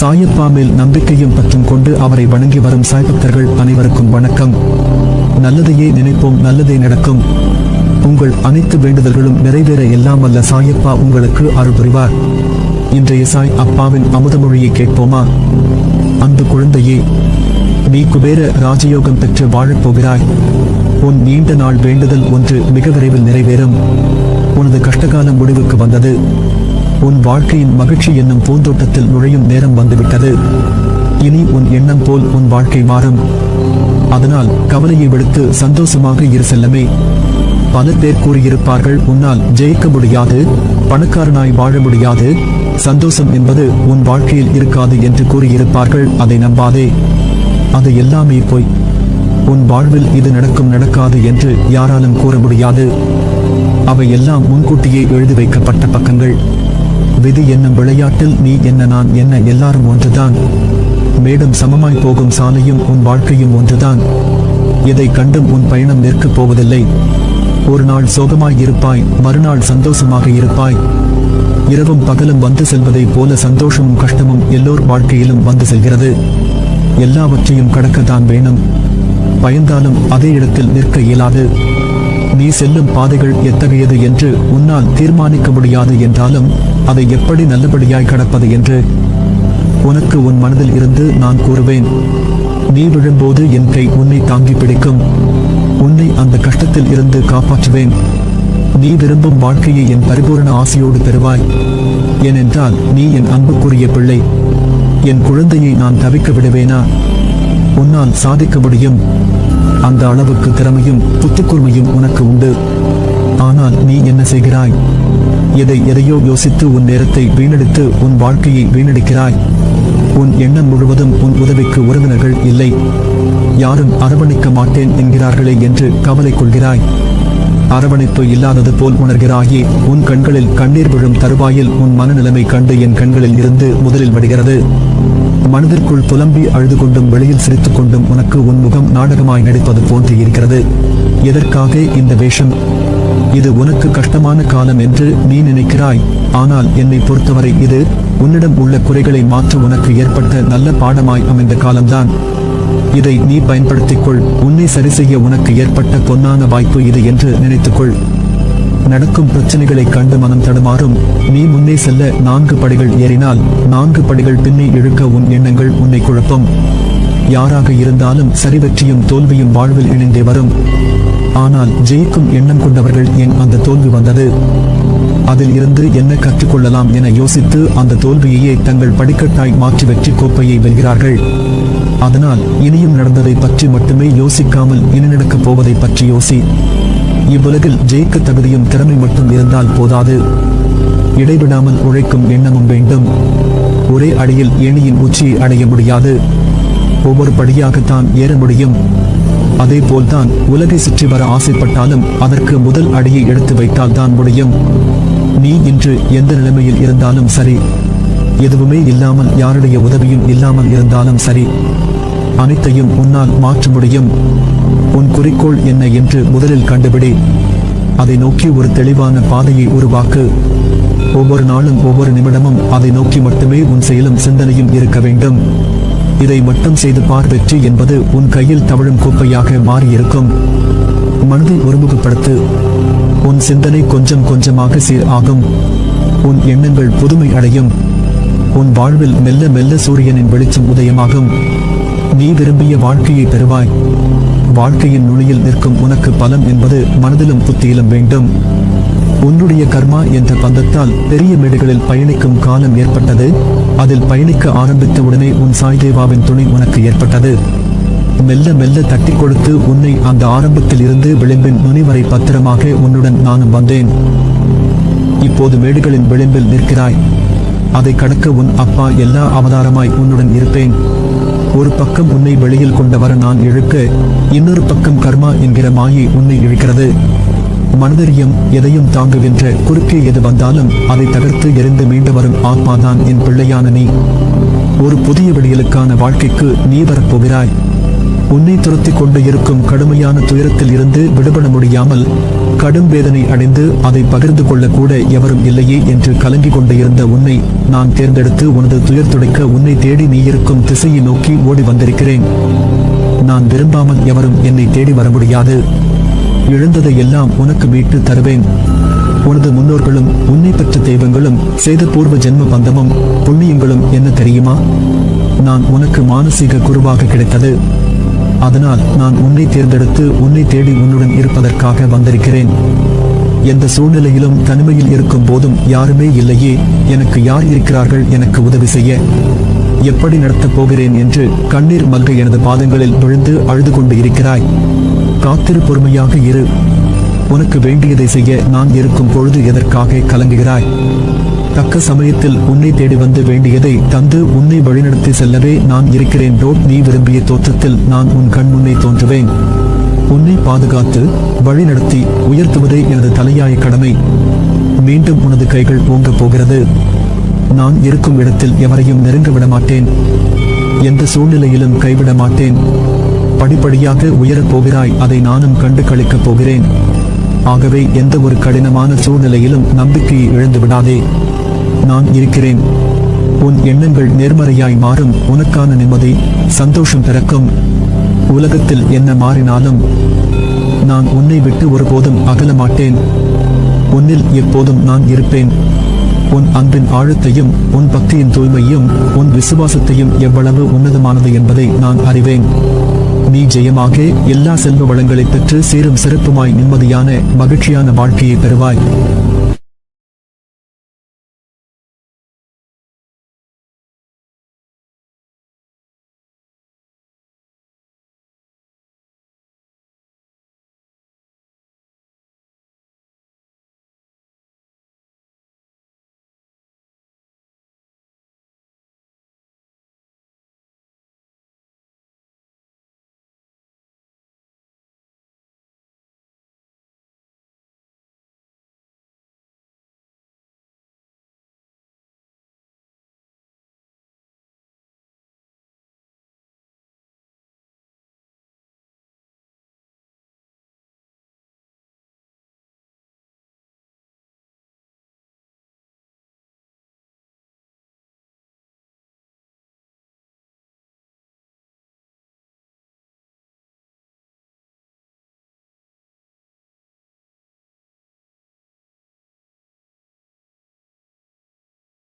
சாயப்பா மேல் நம்பிக்கையும் பற்றும் கொண்டு அவரை வணங்கி வரும் சாய் பக்தர்கள் அனைவருக்கும் வணக்கம். நல்லதையே நினைப்போம், நல்லதே நடக்கும். உங்கள் அனைத்து வேண்டுதல்களும் நிறைவேற எல்லாம் வல்ல சாயப்பா உங்களுக்கு அருள் புரிவார். இன்றைய சாய் அப்பாவின் அமுதமொழியை கேட்போமா? அன்பு குழந்தையே, நீ குபேர ராஜயோகம் பெற்று வாழப்போகிறாய். உன் நீண்ட நாள் வேண்டுதல் ஒன்று மிக விரைவில் நிறைவேறும். உனது கஷ்டகாலம் முடிவுக்கு வந்தது. உன் வாழ்க்கையின் மகிழ்ச்சி என்னும் பூந்தோட்டத்தில் நுழையும் நேரம் வந்துவிட்டது. இனி உன் எண்ணம் போல் உன் வாழ்க்கை மாறும். அதனால் கவலையை விடுத்து சந்தோஷமாக இரு செல்லமே. பல பேர் கூறியிருப்பார்கள், உன்னால் ஜெயிக்க முடியாது, பணக்காரனாய் வாழ முடியாது, சந்தோஷம் என்பது உன் வாழ்க்கையில் இருக்காது என்று கூறியிருப்பார்கள். அதை நம்பாதே, அது எல்லாமே போய். உன் வாழ்வில் இது நடக்கும் நடக்காது என்று யாராலும் கூற முடியாது. அவை எல்லாம் முன்கூட்டியே எழுதி வைக்கப்பட்ட பக்கங்கள். விதி என்னும் விளையாட்டில் நீ என்ன, நான் என்ன, எல்லாரும் ஒன்றுதான். மேடம் சமமாய் போகும் சாலையும் உன் வாழ்க்கையும் ஒன்றுதான். எதை கண்டும் உன் பயணம் நிற்கப் போவதில்லை. ஒரு நாள் சோகமாய் இருப்பாய், மறுநாள் சந்தோஷமாக இருப்பாய். இரவும் பகலும் வந்து செல்வதைப் போல சந்தோஷமும் கஷ்டமும் எல்லோர் வாழ்க்கையிலும் வந்து செல்கிறது. எல்லாவற்றையும் கடக்கத்தான் வேணும். பயந்தாலும் அதே இடத்தில் நிற்க இயலாது. நீ செல்லும் பாதைகள் எத்தகையது என்று உன்னால் தீர்மானிக்க முடியாது என்றாலும் அதை எப்படி நல்லபடியாய் கடப்பது என்று உனக்கு உன் மனதில் இருந்து நான் கூறுவேன். நீ விழும்போது என் கை உன்னை தாங்கி பிடிக்கும். உன்னை அந்த கஷ்டத்தில் இருந்து காப்பாற்றுவேன். நீ விரும்பும் வாழ்க்கையை என் பரிபூரண ஆசையோடு பெறுவாய். ஏனென்றால் நீ என் அன்புக்குரிய பிள்ளை. என் குழந்தையை நான் தவிக்க விடுவேனா? உன்னால் சாதிக்க முடியும். அந்த அளவுக்கு திறமையும் புத்திக்கூர்மையும் உனக்கு உண்டு. ஆனால் நீ என்ன செய்கிறாய்? எதையோ யோசித்து உன் நேரத்தை வீணடித்து உன் வாழ்க்கையை வீணடிக்கிறாய். உன் எண்ணம் முழுவதும் உன் உதவிக்கு உறவினர்கள் இல்லை, யாரும் அரவணைக்க மாட்டேன் என்கிறார்களே என்று கவலை கொள்கிறாய். அரவணைப்பு இல்லாதது போல் உணர்கிறாயே. உன் கண்களில் கண்ணீர் விழும் தருவாயில் உன் மனநிலைமை கண்டு என் கண்களில் இருந்து முதலில் வடிகிறது. மனதிற்குள் புலம்பி அழுது கொண்டும் வெளியில் சிரித்துக் கொண்டும் உனக்கு உன் முகம் நாடகமாய் நடிப்பது போன்று இருக்கிறது. எதற்காக இந்த வேஷம்? இது உனக்கு கஷ்டமான காலம் என்று நீ நினைக்கிறாய். ஆனால் என்னை பொறுத்தவரை இது உன்னிடம் உள்ள குறைகளை மாற்ற உனக்கு ஏற்பட்ட நல்ல பாடமாய் அமைந்த காலம்தான். இதை நீ பயன்படுத்திக்கொள். உன்னை சரி செய்ய உனக்கு ஏற்பட்ட பொன்னான வாய்ப்பு இது என்று நினைத்துக்கொள். நடக்கும் பிரச்சனைகளை கண்டு மனம் தடுமாறும். நீ முன்னே செல்ல 4 படிகள் ஏறினால் 4 படிகள் பின்னே இழுக்க உன் எண்ணங்கள் உன்னை குழப்பம். யாராக இருந்தாலும் சரி, வெற்றியும் தோல்வியும் வாழ்வில் இணைந்தே வரும். ஆனால் ஜெயிக்கும் எண்ணம் கொண்டவர்கள் ஏன் அந்த தோல்வி வந்தது, அதில் இருந்து என்ன கற்றுக்கொள்ளலாம் என யோசித்து அந்த தோல்வியையே தங்கள் படிக்கட்டாய் மாற்றி வெற்றி கோப்பையை வெல்கிறார்கள். அதனால் இனியும் நடந்ததை பற்றி மட்டுமே யோசிக்காமல் இனி நடக்கப் போவதை பற்றி யோசி. இவ்வுலகில் ஜெயிக்க தகுதியும் திறமை மட்டும் இருந்தால் போதாது, இடைவிடாமல் உழைக்கும் எண்ணமும் வேண்டும். ஒரே அடியில் ஏணியின் உச்சியை அடைய முடியாது, ஒவ்வொரு படியாகத்தான் ஏற முடியும். அதே போல்தான் உலகை சுற்றி வர ஆசைப்பட்டாலும் அதற்கு முதல் அடியை எடுத்து வைத்தால் தான் முடியும். நீ இன்று எந்த நிலைமையில் இருந்தாலும் சரி, எதுவுமே இல்லாமல் யாருடைய உதவியும் இல்லாமல் இருந்தாலும் சரி, அனைத்தையும் உன்னால் மாற்ற முடியும். உன் குறிக்கோள் என்ன என்று முதலில் கண்டுபிடி. அதை நோக்கி ஒரு தெளிவான பாதையை உருவாக்கு. ஒவ்வொரு நாளும் ஒவ்வொரு நிமிடமும் அதை நோக்கி மட்டுமே உன் செயலும் சிந்தனையும் இருக்க வேண்டும். இதை மட்டும் செய்து பார், வெற்றி என்பது உன் கையில் தவழும் கோப்பையாக மாறியிருக்கும். மனதை ஒருமுகப்படுத்து. உன் சிந்தனை கொஞ்சம் கொஞ்சமாக சீர் ஆகும். உன் எண்ணங்கள் புதுமை அடையும். உன் வாழ்வில் மெல்ல மெல்ல சூரியனின் வெளிச்சம் உதயமாகும். நீ விரும்பிய வாழ்க்கையை பெறுவாய். வாழ்க்கையின் நுனியில் நிற்கும் உனக்கு பலம் என்பது மனதிலும் புத்தியிலும் வேண்டும். உன்னுடைய கர்மா என்ற பந்தத்தால் பெரிய மேடுகளில் பயணிக்கும் காலம் ஏற்பட்டது. அதில் பயணிக்க ஆரம்பித்தவுடனே உன் சாய்தேவாவின் துணை உனக்கு ஏற்பட்டது. மெல்ல மெல்ல தட்டி கொடுத்து உன்னை அந்த ஆரம்பத்தில் இருந்து விளிம்பின் நுனி வரை பத்திரமாக உன்னுடன் நானும் வந்தேன். இப்போது மேடுகளின் விளிம்பில் நிற்கிறாய். அதை கடக்க உன் அப்பா எல்லா அவதாரமாய் உன்னுடன் இருப்பேன். ஒரு பக்கம் உன்னை வெளியில் கொண்டு வர நான் இழுக்க, இன்னொரு பக்கம் கர்மா என்கிற மாயை உன்னை இழுக்கிறது. மனதறியும் எதையும் தாங்குகின்ற குறுக்கே எது வந்தாலும் அதை தகர்த்து எரிந்து மீண்டு வரும் ஆத்மாதான் என் பிள்ளையான நீ. ஒரு புதிய விடியலுக்கான வாழ்க்கைக்கு நீ வரப்போகிறாய். உன்னை துரத்திக் கொண்டு இருக்கும் கடுமையான துயரத்தில் இருந்து விடுபட முடியாமல் கடும் வேதனை அடைந்து அதை பகிர்ந்து கொள்ள கூட எவரும் இல்லையே என்று கலங்கிக் கொண்டு இருந்த உன்னை நான் தேர்ந்தெடுத்து உனது துயர் துடைக்க உன்னை தேடி நீ இருக்கும் திசையை நோக்கி ஓடி வந்திருக்கிறேன். நான் விரும்பாமல் எவரும் என்னை தேடி வர முடியாது. இழந்ததை எல்லாம் உனக்கு மீட்டு தருவேன். உனது முன்னோர்களும் உன்னை பெற்ற தெய்வங்களும் செய்த பூர்வ ஜென்ம பந்தமும் புண்ணியங்களும் என்ன தெரியுமா? நான் உனக்கு மானசீக குருவாக கிடைத்தது. அதனால் நான் உன்னை தேர்ந்தெடுத்து உன்னை தேடி உன்னுடன் இருப்பதற்காக வந்திருக்கிறேன். எந்த சூழ்நிலையிலும் தனிமையில் இருக்கும் போதும் யாருமே இல்லையே, எனக்கு யார் இருக்கிறார்கள் எனக்கு உதவி செய்ய? எப்படி நடத்தப் போகிறேன் என்று கண்ணீர் மல்க எனது பாதங்களில் விழுந்து அழுது கொண்டு இருக்கிறாய். காத்திரு, பொறுமையாக இரு. உனக்கு வேண்டியதை செய்ய நான் இருக்கும் பொழுது எதற்காக கலங்குகிறாய்? தக்க சமயத்தில் உன்னை தேடி வந்து வேண்டியதை தந்து உன்னை வழிநடத்தி செல்லவே நான் இருக்கிறேன். நீ விரும்பிய தோற்றத்தில் நான் உன் கண் முன்னே தோன்றுவேன். உன்னை பாதுகாத்து வழிநடத்தி உயர்த்துவதே எனது தலையாய கடமை. மீண்டும் உனது கைகள் ஓங்கப் போகிறது. நான் இருக்கும் இடத்தில் எவரையும் நெருங்க விட மாட்டேன். எந்த சூழ்நிலையிலும் கைவிட மாட்டேன். படிப்படியாக உயரப் போகிறாய், அதை நானும் கண்டு களிக்கப் போகிறேன். ஆகவே எந்த ஒரு கடினமான சூழ்நிலையிலும் நம்பிக்கையை இழந்து விடாதே. நான் இருக்கிறேன். உன் எண்ணங்கள் நேர்மறையாய் மாறும். உனக்கான நிம்மதி, சந்தோஷம் பிறக்கும். உலகத்தில் என்ன மாறினாலும் நான் உன்னை விட்டு ஒருபோதும் அகல மாட்டேன். உன்னில் எப்போதும் நான் இருப்பேன். உன் அன்பின் ஆழத்தையும் உன் பக்தியின் தூய்மையும் உன் விசுவாசத்தையும் எவ்வளவு உன்னதமானது என்பதை நான் அறிவேன். நீ ஜெயமாக எல்லா செல்வ வளங்களை பெற்று சீரும் சிறப்புமாய் நிம்மதியான மகிழ்ச்சியான வாழ்க்கையை பெறுவாய்.